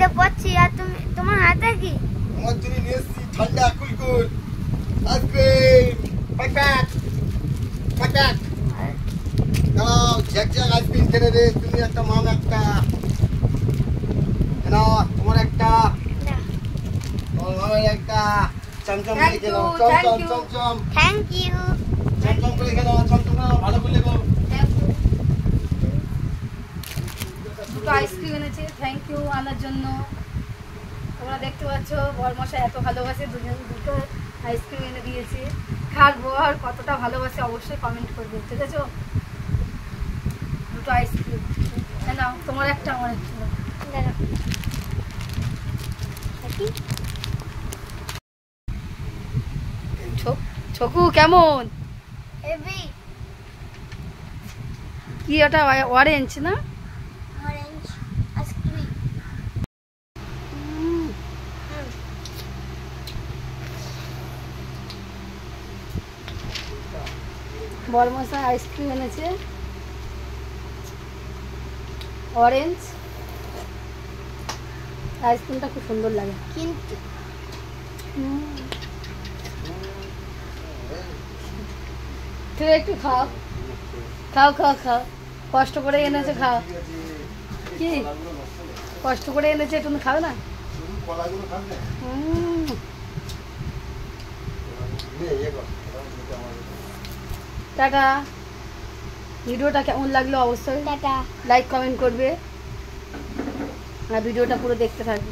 খিদে পাচ্ছি। আর তুমি তোমার হাতে কি? আমার জন্য নিয়ে এসেছি ঠান্ডা কুলকুল আইসক্রিম। প্যাকেট প্যাকেট নাও ঝাকঝাক আইসক্রিম খেলে রে। তুমি একটা মাম একটা নাও, তোমার একটা তোমার মামের একটা। চমচম করে খেলো, চমচম চমচম। Thank you. চমচম করে খেলো, চমচম করে ভালো করে লেগো। দুটো আইসক্রিম এনেছে, থ্যাংক ইউ আনার জন্য। তোমরা দেখতে পাচ্ছ বরমশাই এত ভালোবাসে, দুটো আইসক্রিম এনে দিয়েছে। কার বর কতটা ভালোবাসে অবশ্যই কমেন্ট করবে, ঠিক আছে? দুটো আইসক্রিম নাও, তোমার একটা আমার একটা। ছকু কেমন? হেভি। কি ওটা অরেঞ্জ না? Orange ice cream. বরমশাই আইসক্রিম এনেছে অরেঞ্জ। আইসক্রিমটা খুব সুন্দর লাগে কিন্তু তুই একটু খাও খাও খাও খাও, কষ্ট করে এনেছে, খাও। কি কষ্ট করে এনেছে, একটু খাও না। টাটা। ভিডিওটা কেমন লাগলো অবশ্যই টাটা। লাইক কমেন্ট করবে আর ভিডিওটা পুরো দেখতে থাকবে।